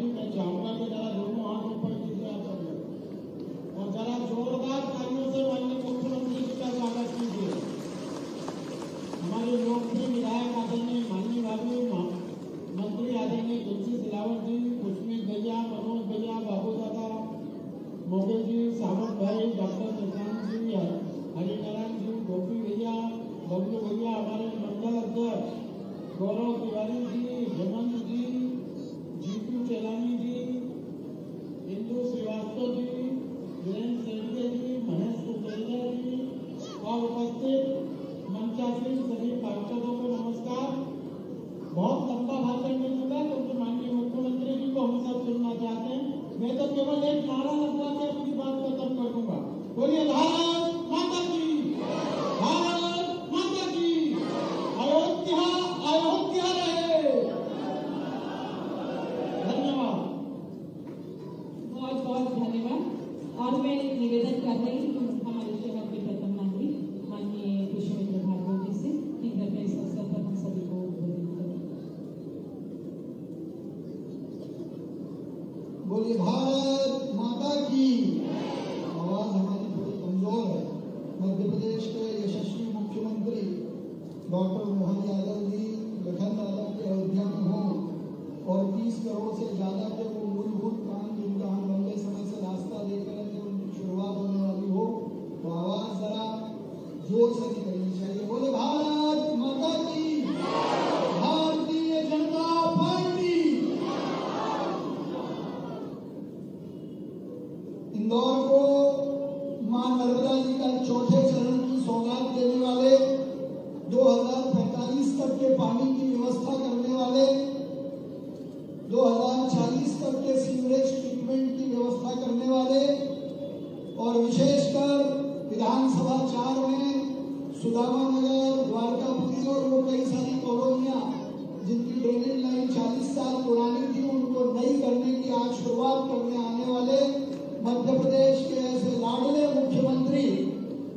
जी मैं चाहूंगा कि जरा दोनों हाथ ऊपर कीजिए आप सब लोग, और जरा जोरदार तालियों से माननीय मुख्यमंत्री जी का स्वागत कीजिए। हमारे लोकप्रिय विधायक आदरणीय माननीय भाभी मंत्री आदरणीय तुलसी सिलावट जी, पुष्मित भैया, मनोज भैया, बाबू दादा, मोगे जी, सावंत भाई, डॉक्टर प्रशांत जी, हरिनारायण जी, गोपी भैया, बबलू भैया, हमारे मंडल अध्यक्ष गौरव तिवारी जी, हेमंत जी, जीतू चेलानी जी, इंदु श्रीवास्तव जी, वीरेंद्र सेठिया जी, महेश कुटेजा जी और उपस्थित मंचासीन सभी पार्षदों को नमस्कार। बहुत लंबा भाषण मिल चुका है क्योंकि माननीय मुख्यमंत्री जी को हम सब सुनना चाहते हैं। मैं तो केवल एक नारा लगवा के अपनी बात खत्म कर दूंगा। बोलिए भारत माता की, भारत माता की, अयोध्या अयोध्या रहे। धन्यवाद, बहुत बहुत धन्यवाद। और मैं निवेदन कर रही हूँ हमारे शहर के प्रथम मंत्री माननीय पुष्पमित्र भार्गव जी से कि कृपया इस अवसर पर हम सभी को उद्बोधित करें। बोलिए भारत माता की। आवाज हमारी थोड़ी कमजोर है। मध्य प्रदेश के यशस्वी मुख्यमंत्री डॉक्टर मोहन यादव जी लखन दादा के अयोध्या में हो और 30 करोड़ से ज्यादा के वो मूलभूत काम जिनका हम लंबे समय से रास्ता देख रहे थे उनकी शुरुआत होने वाली हो, तो आवाज जरा जोर से निकलनी चाहिए। बोले भारत माता की, भारतीय जनता पार्टी। इंदौर को मां नर्मदा जी का चौथे चरण की सौगात देने वाले, 2045 तक के पानी की व्यवस्था करने वाले, 2040 तक के सीवरेज ट्रीटमेंट की व्यवस्था करने वाले और विशेषकर विधानसभा 4 में सुदामा नगर, द्वारकापुरी और वो कई सारी कॉलोनियां जिनकी ड्रेनेज लाइन 40 साल पुरानी थी उनको नई करने की आज शुरुआत करने आने वाले मध्य प्रदेश के ऐसे लाडले मुख्यमंत्री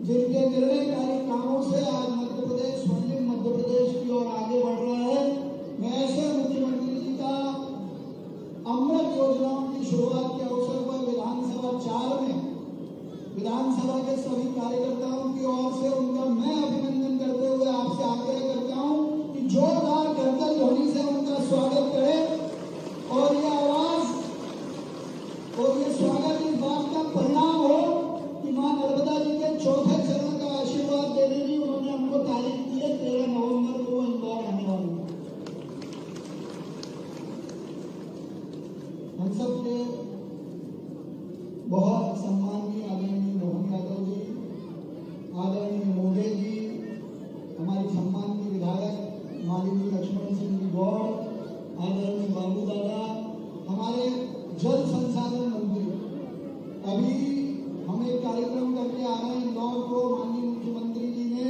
जिनके निर्णयकारी कामों से आज मध्य प्रदेश स्वर्णिम मध्य प्रदेश की ओर आगे बढ़ रहा है। मैं ऐसे मुख्यमंत्री जी का अमृत योजनाओं की शुरुआत के अवसर पर विधानसभा 4 में विधानसभा के सभी कार्यकर्ताओं की ओर से उनका मैं अभिनंदन करते हुए आपसे आग्रह करता हूं कि जोरदार करतल ध्वनि से उनका स्वागत करें और ये आवाज और ये स्वागत इस बात का परिणाम हो कि मां नर्मदा जी के चौथे चरण का आशीर्वाद देने की उन्होंने हमको तारीख दी है। 13 नवंबर को इंदौर आने वाली है। हम सब के बहुत सम्माननीय आदरणीय मोहन यादव जी, आदरणीय मोगे जी, हमारी सम्माननीय विधायक माननीय लक्ष्मण सिंह जी गौड़, आदरणीय बाबू दादा, हमारे जल संसाधन मंत्री। अभी हम एक कार्यक्रम करके आ रहे हैं इंदौर को। माननीय मुख्यमंत्री जी ने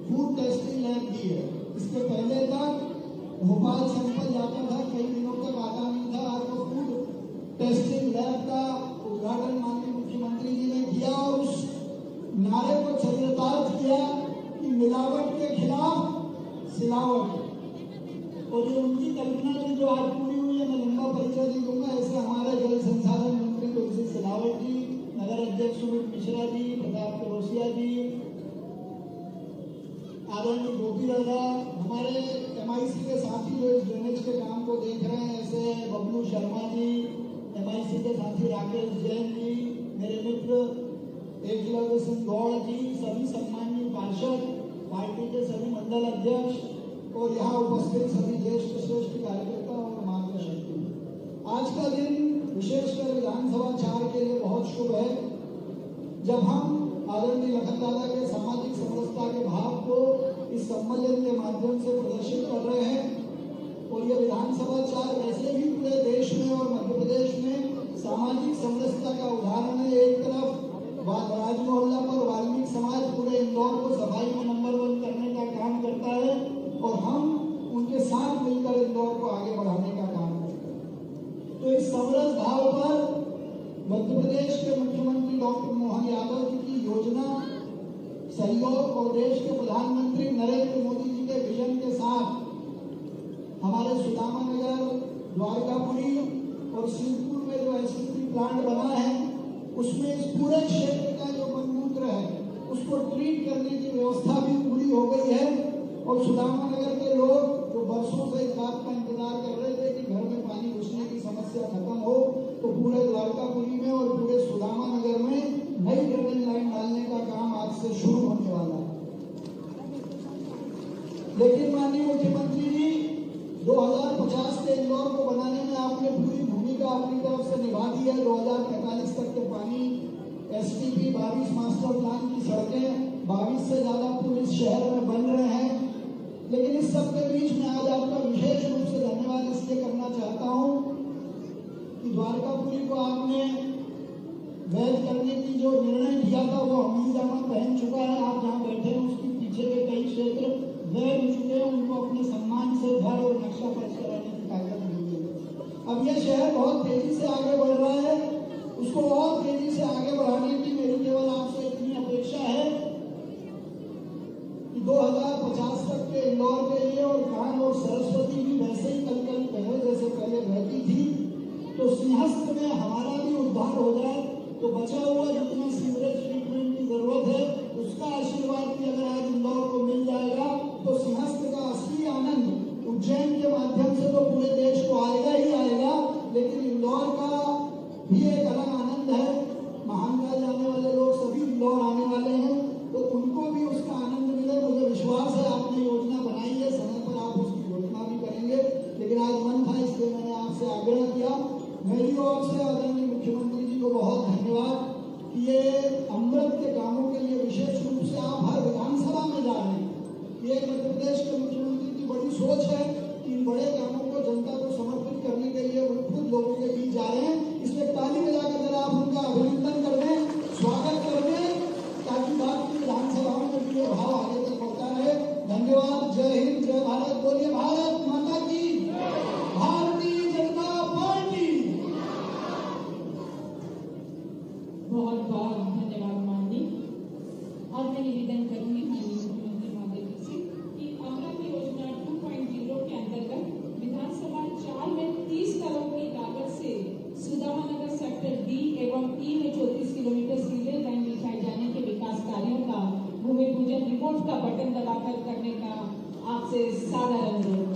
फूड टेस्टिंग लैब दी है। इसके पहले तक भोपाल सैंपल जाता था, कई दिनों तक आता नहीं था। आज तो फूड टेस्टिंग लैब का उद्घाटन माननीय मुख्यमंत्री जी ने किया और उस नारे को चरितार्थ किया कि मिलावट के खिलाफ सिलावट। और ये उनकी कल्पना की जो आज पूरी हुई है, मैं लंबा परिचय नहीं दूंगा। ऐसे हमारे जल संसाधन मंत्री तुलसी सिलावट जी, नगर अध्यक्ष सुमित मिश्रा जी, प्रताप करोसिया जी, आदरणीय गोपी दादा, हमारे MIC के साथी जो इस ड्रेनेज के काम को देख रहे हैं, ऐसे बबलू शर्मा जी, MIC के साथी राकेश जैन जी, मेरे मित्र एकलव्य सिंह गौड़ जी, सभी सम्माननीय पार्षद, पार्टी के सभी मंडल अध्यक्ष और यहाँ उपस्थित सभी ज्येष्ठ श्रेष्ठ कार्यकर्ता और मार्गदर्शक। आज का दिन विशेषकर विधानसभा 4 के लिए बहुत शुभ है, जब हम आदरणीय लखन दादा के सामाजिक समरसता के भाव को इस सम्मेलन के माध्यम से प्रदर्शित कर रहे हैं। और ये विधानसभा 4 वैसे भी पूरे देश में और मध्य प्रदेश में सामाजिक समरसता का उदाहरण है। एक तरफ राज मोहल्ला पर वाल्मीकि समाज पूरे इंदौर को सफाई में नंबर 1 करने का काम करता है और हम उनके साथ मिलकर इंदौर को आगे बढ़ाने का काम करते हैं। तो इस समरस भाव पर मध्य प्रदेश के मुख्यमंत्री डॉक्टर मोहन यादव जी की योजना, सहयोग और देश के प्रधानमंत्री नरेंद्र मोदी जी के विजन के साथ हमारे सुदामा नगर, द्वारकापुरी सुदामा नगर के लोग जो बरसों से इस बात का इंतजार कर रहे थे कि घर में पानी घुसने की समस्या खत्म हो, तो पूरे द्वारकापुरी में और पूरे सुदामा नगर में नई ड्रेनेज लाइन डालने का काम आज से शुरू होने वाला है। लेकिन माननीय मुख्यमंत्री जी, 2050 के इंदौर को बनाने में आपने पूरी भूमिका अपनी तरफ से निभा दी है। 2045 तक के पानी, STP 22 मास्टर प्लान की सड़कें, 22 से ज्यादा पुल इस शहर में बन रहे हैं। लेकिन इस सब के बीच में आज आपका विशेष रूप से धन्यवाद इसलिए करना चाहता हूं कि द्वारकापुरी को आपने वैध करने की जो निर्णय किया था वो अमलीजामा पहन चुका है। आप जहाँ बैठे हैं उसके पीछे के कई क्षेत्र वैध हो चुके हैं, उनको अपने सम्मान से घर और नक्शा पर्च कराने की ताकत मिली है। अब यह शहर बहुत तेजी से आगे बढ़ रहा है, उसको और तेजी से आगे बढ़ाने की मेरी केवल आपसे इतनी अपेक्षा है कि 2050 तक के इंदौर के लिए और कान और सरस्वती भी वैसे ही कल पहले जैसे पहले बहती थी, तो सिंहस्थ में हमारा भी उद्धार हो जाए, तो बचा हुआ जितना सीवरेज ट्रीटमेंट की जरूरत है उसका आशीर्वाद भी अगर आज इंदौर को मिल जाएगा तो सिंहस्थ का असली आनंद उज्जैन के माध्यम से तो पूरे देश को आएगा ही आएगा, लेकिन इंदौर का भी एक अलग आनंद है। महाकाल जाने वाले लोग सभी इंदौर आने वाले हैं, तो उनको भी उसका आनंद मिले। मुझे विश्वास है आपने योजना बनाई है, समय पर आप उसकी घोषणा भी करेंगे, लेकिन आज मन था इसलिए मैंने आपसे आग्रह किया। मेरी ओर से आदरणीय मुख्यमंत्री जी को बहुत धन्यवाद कि ये अमृत के कामों के लिए विशेष रूप से आप हर विधानसभा में जा रहे हैं। ये मध्य प्रदेश के मुख्यमंत्री की बड़ी सोच है कि इन बड़े कामों को जनता को समर्पित करने के लिए वो खुद लोगों के बीच जा रहे हैं। इसलिए ताली बजाकर जरा आप उनका अभिनंदन कर दें, स्वागत कर दें, ताकि बात की विधानसभाओं में भी ये भाव आगे तक बढ़ता रहे। धन्यवाद। जय हिंद, जय भारत। बोलिए भारत माता की, भारतीय जनता पार्टी। बहुत बहुत धन्यवाद माननीय। और मैं निवेदन करूंगी माननीय मुख्यमंत्री महोदय जी से कि अमृत योजना 2.0 के अंतर्गत विधानसभा 4 में 30 करोड़ की लागत से सुदामा नगर सेक्टर D एवं E में 34 किलोमीटर सीवरेज लाइन बिछाए जाने के विकास कार्यों का भूमि पूजन रिमोट का बटन दबाकर करने का आपसे सादर अनुरोध।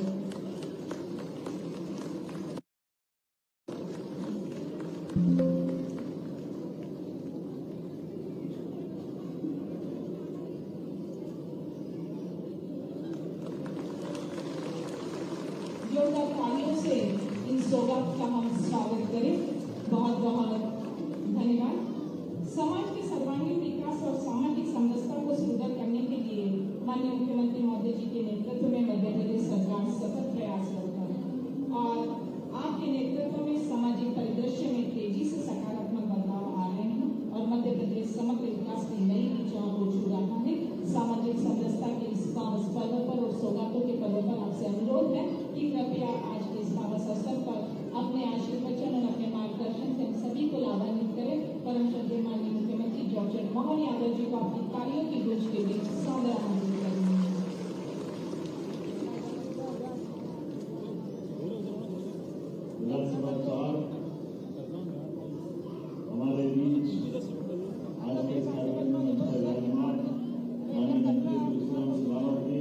जोरदार तालियों से इन सौगात का हम स्वागत करें। बहुत बहुत धन्यवाद। समाज के सर्वांगीण विकास और सामाजिक समरसता को सुदृढ़ करने के लिए माननीय मुख्यमंत्री महोदय जी के नेतृत्व में मध्य प्रदेश सरकार सतत प्रयास करता है और आपके नेतृत्व में सामाजिक परिदृश्य में तेजी से सकारात्मक बदलाव आ रहे हैं और मध्य प्रदेश समग्र विकास की नई ऊंचाइयों को छू रहा है। सामाजिक समरसता के इस पावस पर्व पर और सौगातों के पर्व पर आपसे अनुरोध है कि कृपया आज के इस पावस अवसर पर अपने आशीर्वचन और अपने मार्गदर्शन से सभी को लाभान्वित करें। परम श्रद्धेय माननीय मुख्यमंत्री डॉक्टर मोहन यादव जी को अपनी कार्यों की गूंज के बीच सादर आमंत्रित करेंगे। हमारे बीच आज के कार्यक्रम में माननीय मंत्री तुलसीराम सिलावट जी,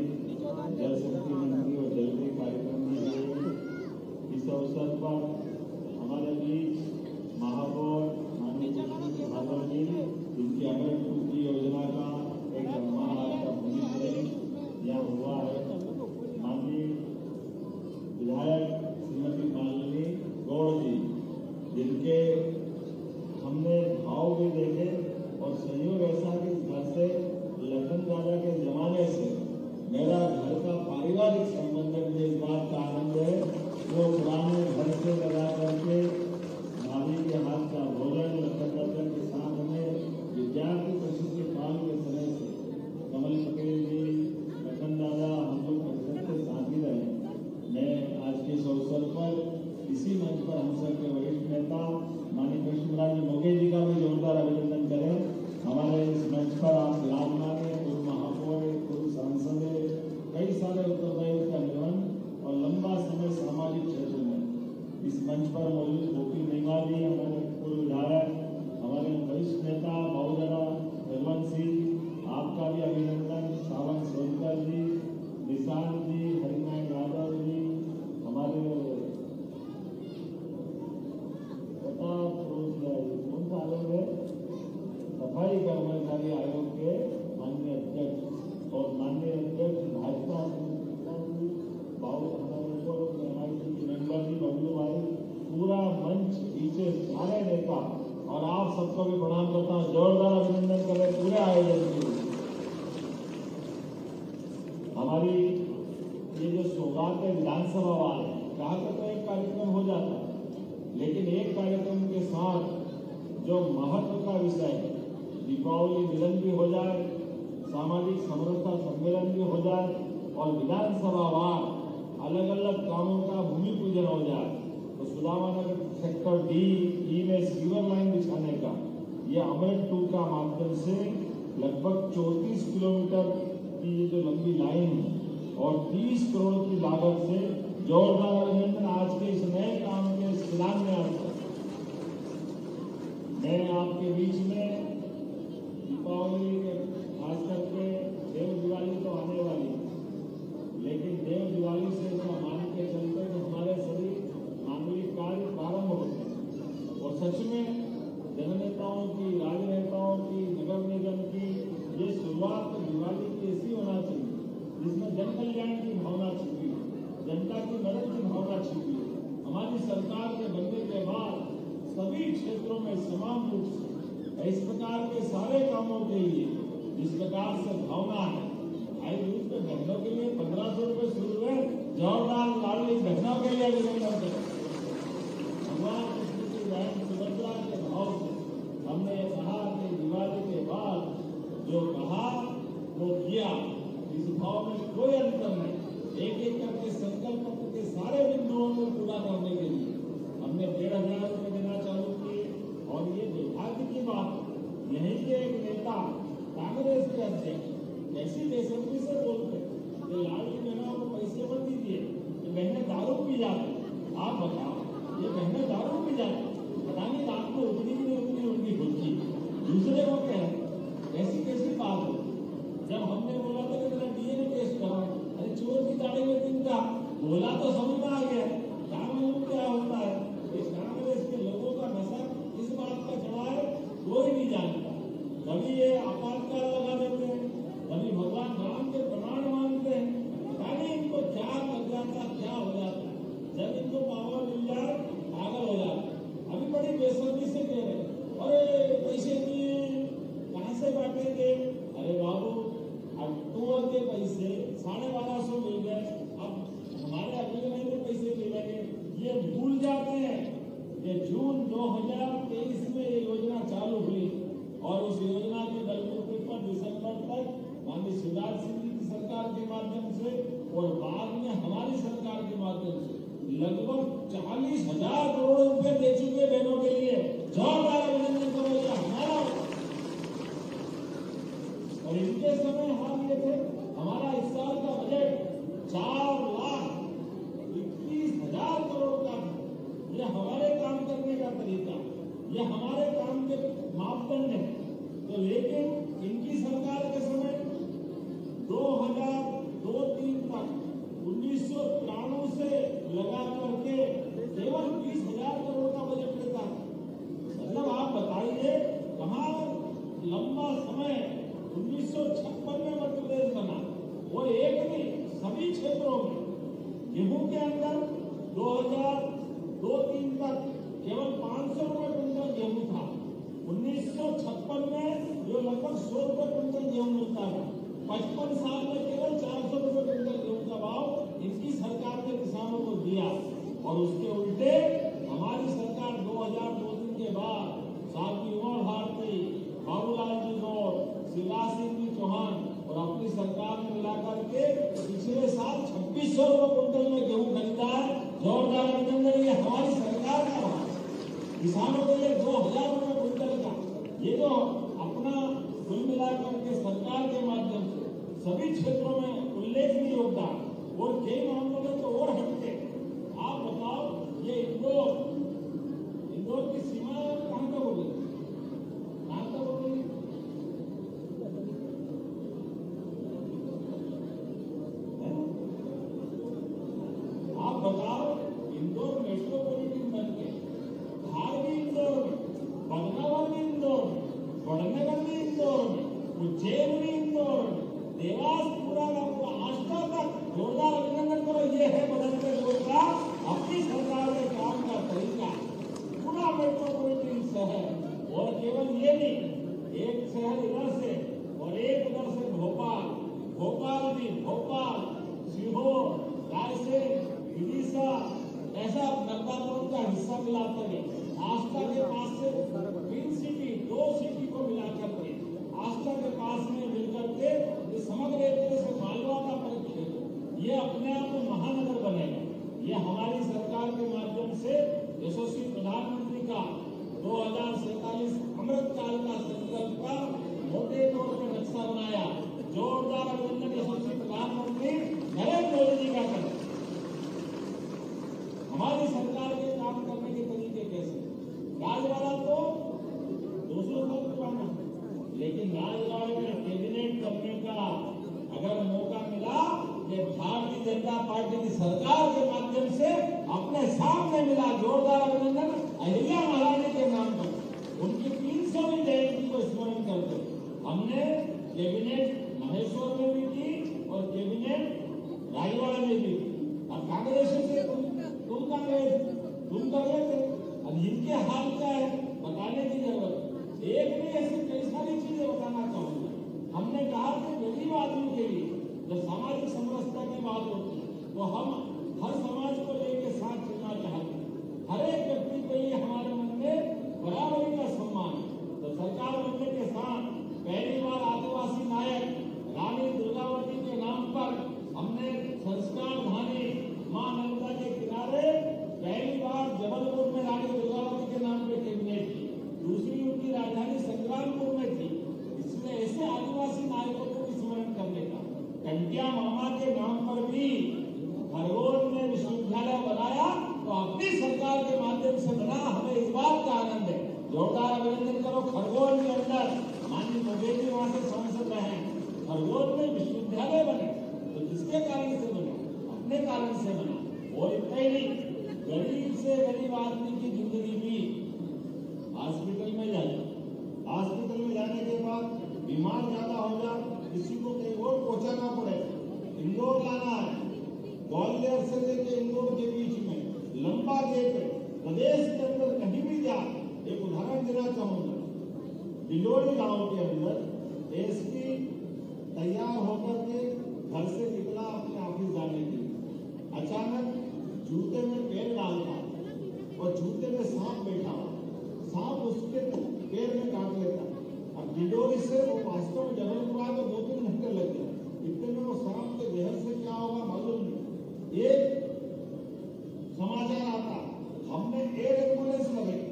जल शक्ति मंत्री और जल के कार्यक्रम में इस अवसर पर हमारे बीच महापौर माननीय भागवत जी, जिनकी अमृत की योजना का एक सम्मान आपका भूमि पूजन यहाँ हुआ है। माननीय विधायक श्रीमती मालिनी गौड़ जी, जिनके हमने भाव भी देखे और संयोग ऐसा कि घर से लखन दादा के जमाने से मेरा घर का पारिवारिक संबंध में इस बात का आनंद है। वो पुराने घर से लगा करके भाभी के हाथ का भोजन लखन दादा के साथ में विद्यार्थी प्रशिक्षण काल के समय से कमल पटेल जी, लखन दादा, हम लोग परिषद के साथी रहे। मैं आज के इस अवसर पर इसी मंच पर हम सबके वरिष्ठ नेता माननीय कृष्णराज मोगे जी का भी जोरदार अभिनंदन करें। हमारे इस मंच पर आप विराजमान है, पूर्व महापौर, पूर्व सांसद, कई सारे उत्तरदायित्व का निर्वहन और लंबा समय सामाजिक क्षेत्र में इस मंच पर मौजूद गोपी मेघा जी, हमारे पूर्व विधायक, हमारे वरिष्ठ नेता बहुजना रघुवंश सिंह, आपका भी अभिनंदन। सावन सोनकर जी, निशान जी, हरिनारायण यादव जी, हमारे प्रताप कौन सा आयोग है, सफाई कर्मचारी आयोग के माननीय अध्यक्ष और माननीय अध्यक्ष भाजपा मेंबर जी बबलू भाई, पूरा मंच पीछे सारे नेता और आप सबको भी प्रणाम करता हूँ। जोरदार अभिनंदन करें पूरे आयोजन के लिए। हमारी ये जो सौगात है विधानसभा वाले जहाँ तक तो एक कार्यक्रम हो जाता है, लेकिन एक कार्यक्रम के साथ जो महत्व का विषय है, दीपावली मिलन भी हो जाए, सामाजिक समरसता सम्मेलन भी हो जाए और विधानसभा वार अलग अलग कामों का भूमि पूजन हो जाए, तो सुदामा नगर सेक्टर डी में सीवर लाइन बिछाने का ये अमृत 2 का माध्यम से लगभग 34 किलोमीटर की ये जो लंबी लाइन है और 30 करोड़ की लागत से जोरदार अभिनंदन आज के इस नए काम के शिलान्यास पर। मैं आपके बीच में दीपावली के खास करके देव दिवाली तो आने वाली है, लेकिन देव दिवाली से ऐसा मान के चलते तो हमारे सभी मानवीय कार्य प्रारंभ होते हैं और सच में जननेताओं की, राजनेताओं की, नगर निगम की ये शुरुआत तो दिवाली की ऐसी होना चाहिए जिसमें जन कल्याण की भावना छिपी है, जनता की मदद की भावना छिपी है। हमारी सरकार के बनने के बाद सभी क्षेत्रों में समान रूप से इस प्रकार के सारे कामों के लिए जिस प्रकार से भावना है, भाई दूध के बहनों के लिए 1500 रुपये शुरू है, जोरदार लाडली बहनों के लिए अभिनंदन करें। भगवान कृष्ण की बहन सुभद्रा के भाव से हमने कहा कि दिवाली के बाद जो कहा वो किया, इस भाव में कोई अंतर नहीं। एक एक करके संकल्प के सारे बिंदुओं को पूरा करने के लिए हमने 15,000 रुपये देना चालू किए और ये दुर्भाग्य की बात, यहीं के एक नेता कांग्रेस के अध्यक्ष ऐसी बेसब्री से बोलते कि लाडली बहनों को पैसे मत दीजिए, ये बहनें दारू पी जाती। आप बताओ, ये बहनें दारू पी जाती, पता नहीं रात को उतनी भी नहीं उतनी उनकी खुद की, दूसरे को कह रहे, ऐसी कैसी बात हो। जब हमने बोला था कि मेरा डीएनए टेस्ट करो, अरे चोर की दाढ़ी में तिनका बोला तो समझ में आ गया कानून क्या होता है। इस कांग्रेस के लोगों का नशा इस बात का चढ़ा है कोई नहीं जानता। कभी ये आपातकाल लगा देते हैं, कभी भगवान राम के प्रमाण मानते हैं, पता नहीं इनको क्या कर जाता, क्या हो जाता। जब इनको पावर मिल जाए पागल हो जाता। अभी बड़ी बेसब्री से कह रहे अरे पैसे दिए कहाँ से बांटेंगे। अरे बाबू, अक्टूबर के पैसे 1250 मिल गए, अब हमारे अगले महीने पैसे मिलेंगे, ये भूल जाते हैं कि जून 2023 में ये योजना चालू हुई और उस योजना के बलबूते पर दिसंबर तक माननीय शिवराज सिंह जी की सरकार के माध्यम से और बाद में हमारी सरकार के माध्यम से लगभग 40,000 करोड़ रुपए दे चुके बहनों के लिए। जोरदार अभिनंदन करो, ये हमारा। और इनके समय हाल ये थे, हमारा इस साल का बजट 4,21,000 करोड़ का था। ये हमारे काम करने का तरीका, ये हमारे काम के मापदंड है। तो लेकिन इनकी सरकार के समय 2002-03 तक 1993 से लगा करके केवल 20,000 करोड़ का बजट लेता था। मतलब आप बताइए कहाँ लंबा समय 1956 में मध्य प्रदेश बना, वो एक नहीं सभी क्षेत्रों में। गेहूं के अंदर 2002-03 तक केवल 500 रुपये क्विंटल गेहूं था। 1956 में जो लगभग 100 रुपये क्विंटल गेहूं मिलता था, 55 साल में केवल 400 रुपये क्विंटल गेहूं का भाव इनकी सरकार ने किसानों को दिया। और उसके उल्टे हमारी सरकार 2002-03 के बाद साथी उमा भारती, बाबूलाल जी गौर, शिवराज सिंह जी चौहान और अपनी सरकार में मिलाकर के पिछले साल 2600 रुपये क्विंटल में गेहूं खरीदा है। जोरदार अभिनंदन, ये हमारी सरकार का भाव। किसानों के लिए 2,000 रुपये क्विंटल का ये जो अपना कुल मिलाकर के सरकार के माध्यम से सभी क्षेत्रों में उल्लेखनीय योगदान और कई मामलों में तो और हटके। आप बताओ, ये इंदौर की सीमा कहाँ तक होगी, कहाँ तक होगी? का 2047 अमृत काल का संकल्प का मोटे तौर पर नक्शा बनाया। जोरदार अभिनंदन यशस्वी प्रधानमंत्री नरेंद्र मोदी जी का करें। हमारी सरकार के काम करने के तरीके कैसे? राजवाड़ा तो दूसरों को करवाना, लेकिन राजवाड़े में कैबिनेट करने का अगर मौका मिला, ये भारतीय जनता पार्टी की सरकार के माध्यम से अपने सामने मिला। जोरदार अभिनंदन अहिल्या महारानी के नाम पर, उनकी 300वीं जयंती को स्मरण करते हमने कैबिनेट महेश्वर में भी की और कैबिनेट राजवाड़ा में भी की। अब कांग्रेस से तुम कांग्रेस तुम कर लेते, अब इनके हाल क्या है बताने की जरूरत। एक भी ऐसी कई सारी चीजें बताना चाहूंगा। हमने कहा कि गरीब आदमी के लिए जब सामाजिक समरसता की बात होती है तो हम हर समाज को लेकर साथ चलना चाहते हैं। हर एक व्यक्ति के लिए हमारे मन में बराबरी का सम्मान है। तो सरकार बनने के साथ पहली बार आदिवासी नायक रानी दुर्गावती के नाम पर हमने संस्कार धानी मां नर्मदा के किनारे पहली बार जबलपुर में रानी दुर्गावती के नाम पे कैबिनेट की। दूसरी उनकी राजधानी संग्रामपुर में थी। इसमें ऐसे आदिवासी नायकों को भी स्मरण करने का। कंटिया मामा के नाम पर भी खरगोन में विश्वविद्यालय बनाया तो अपनी सरकार के माध्यम से बना। हमें इस बात का आनंद है। जोरदार अभिनंदन करो। खरगोन के अंदर माननीय मोदी वहां से सांसद रहे। खरगोन में विश्वविद्यालय बने तो किसके कारण से बने? अपने कारण से बना। और इतना ही नहीं, गरीब से गरीब आदमी की जिंदगी भी हॉस्पिटल में जाए, हॉस्पिटल में जाने के बाद बीमार ज्यादा हो जाए, किसी को कहीं और पहुंचाना पड़े, इंदौर लाना है, ग्वालियर से लेकर इंदौर के बीच में लंबा गेट है। प्रदेश के अंदर कहीं भी जाए, एक उदाहरण देना चाहूंगा। बिलोड़ी गांव के अंदर एसपी तैयार होकर के घर से निकला अपने ऑफिस जाने के लिए। अचानक जूते में पैर डालता और जूते में सांप बैठा हुआ, सांप उसके पैर में काट लेता। अब बिलोड़ी से वो वास्तव में जबलपुर आया तो 2-3 घंटे लग गए। इतने में वो सांप के जहर से क्या होगा मालूम नहीं। एक समाचार आता, हमने एयर एम्बुलेंस लगाई।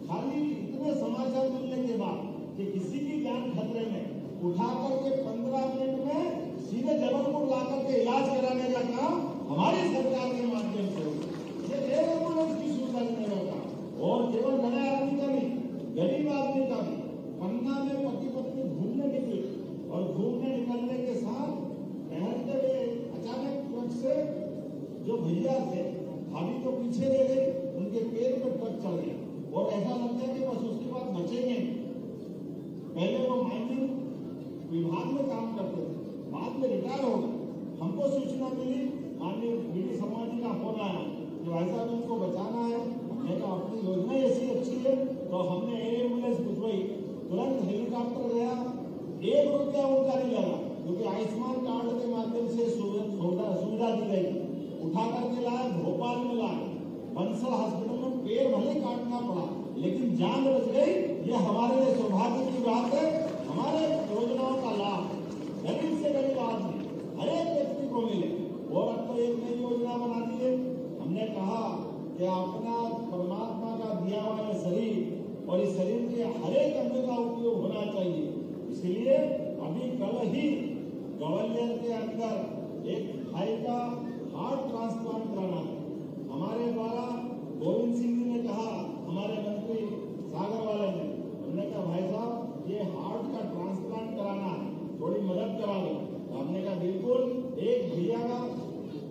खाली इतने समाचार मिलने के बाद कि किसी की जान खतरे में, उठा करके 15 मिनट में सीधे जबलपुर लाकर के इलाज कराने का काम हमारी सरकार के माध्यम से होगा। ये एयर एम्बुलेंस की सुविधा देने का काम। और केवल बड़े आदमी का नहीं, गरीब आदमी का भी। पन्ना में पति पत्नी घूमने निकले और घूमने निकलने के साथ टहलते हुए अचानक ट्रक से जो भैया थे, भाभी तो पीछे रह गए, उनके पैर में ट्रक चल गया और ऐसा लगता है कि बस उसके बाद बचेंगे। पहले वो माइनिंग विभाग में काम करते थे, बाद में रिटायर हो गए। हमको सूचना मिली, माननीय बीडी समाजी का फोन आया कि भाई साहब उनको बचाना है। हमने कहा अपनी योजना ऐसी अच्छी है तो हमने एयर एम्बुलेंस भिजवाई। तुरंत हेलीकॉप्टर गया, 1 रुपया उनका नहीं लगा क्योंकि आयुष्मान कार्ड के माध्यम से सुविधा दी गई। उठा करके लाया, भोपाल में लाया, बंसल हॉस्पिटल में पैर भले काटना पड़ा लेकिन जान बच गई। ये हमारे लिए सौभाग्य की बात है। हमारे योजनाओं का लाभ गरीब से गरीब आदमी हर एक व्यक्ति को मिले। और अब तो एक नई योजना बना दी है। हमने कहा कि अपना परमात्मा का दिया हुआ शरीर और इस शरीर के हर एक अंग का उपयोग होना चाहिए। इसलिए अभी कल ही ग्वालियर के अंदर एक भाई का हार्ट ट्रांसप्लांट कराना है। हमारे द्वारा गोविंद सिंह जी ने कहा, हमारे मंत्री सागर वाले ने, हमने कहा भाई साहब ये हार्ट का ट्रांसप्लांट कराना है, थोड़ी मदद करा दो। हमने कहा बिल्कुल। एक भैया का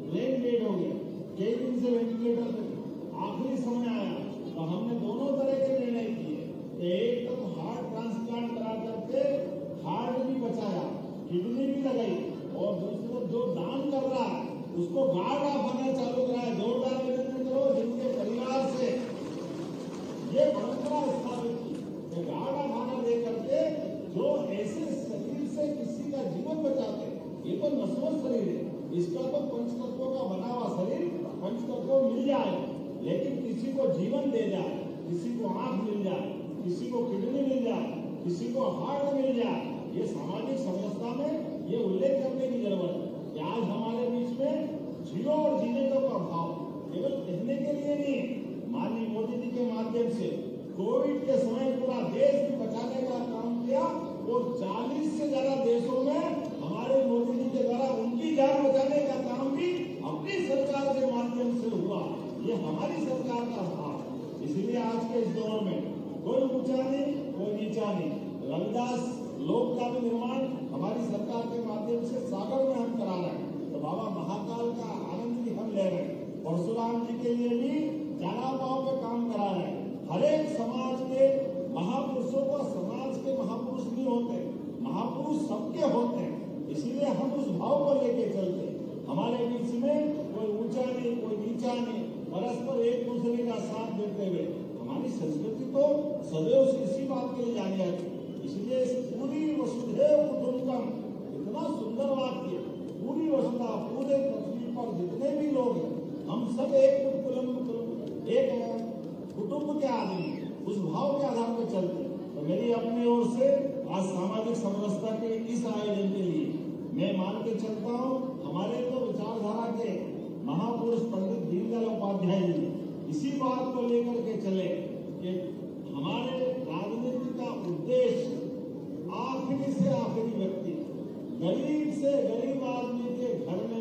ब्रेन डेड हो गया, कई दिन से वेंटिलेटर पे, आखिरी समय आया तो हमने दोनों तरह के निर्णय किए। एक तो हार्ट ट्रांसप्लांट करा करके हार्ट भी बचाया, किडनी भी लगाई और दूसरा जो दान कर रहा है उसको गार्ड ऑफ ऑनर चालू कराया। जोरदार अभिनंदन करो जिनके परिवार से ये परंपरा स्थापित की। गार्ड ऑफ ऑनर दे करके जो ऐसे शरीर से किसी का जीवन बचाते, ये तो नश्वर शरीर है, इसका तो पंचतत्वों का बना हुआ शरीर, पंचतत्व मिल जाए लेकिन किसी को जीवन दे जाए, किसी को आंख मिल जाए, किसी को किडनी मिल जाए, किसी को हार्ट मिल जाए, ये सामाजिक समरसता में ये उल्लेख करने की जरूरत है कि आज हमारे बीच में जियो और जीने का भाव केवल कहने के लिए नहीं, माननीय मोदी जी के माध्यम से 40 से ज्यादा देशों में हमारे मोदी जी के द्वारा उनकी जान बचाने का काम भी अपनी सरकार के माध्यम से हुआ। ये हमारी सरकार का था। इसलिए आज के इस दौर में कोई ऊंचा नहीं, कोई नीचा नहीं। रविदास लोक का भी निर्माण हमारी सरकार के माध्यम से सागर में हम करा रहे हैं, तो बाबा महाकाल का आनंद भी हम ले रहे हैं। परशुराम जी के लिए भी जानापाव पे काम करा रहे हैं। हर एक समाज के महापुरुषों को समाज के महापुरुष नहीं होते, महापुरुष सबके होते हैं। इसीलिए हम उस भाव को लेके चलते। हमारे बीच में कोई ऊंचा नहीं, कोई नीचा नहीं, परस्पर एक दूसरे का साथ देते हुए हमारी संस्कृति तो सदैव से इसी बात के लिए जानी जाती है। इसलिए इस पूरी वसुधैव कुटुंबकम इतना सुंदर वाक्य, पूरी वसुधा, पूरे पृथ्वी पर जितने भी लोग हैं, हम सब एक कुटुंब के आदमी, उस भाव के आधार पर चलते हैं। तो मेरी अपनी ओर से आज सामाजिक समरसता के इस आयोजन के लिए मैं मान के चलता हूँ, हमारे तो विचारधारा के महापुरुष पंडित दीनदयाल उपाध्याय जी इसी बात को लेकर के चले कि हमारे राजनीति का उद्देश्य आखिरी से आखिरी व्यक्ति, गरीब से गरीब आदमी के घर में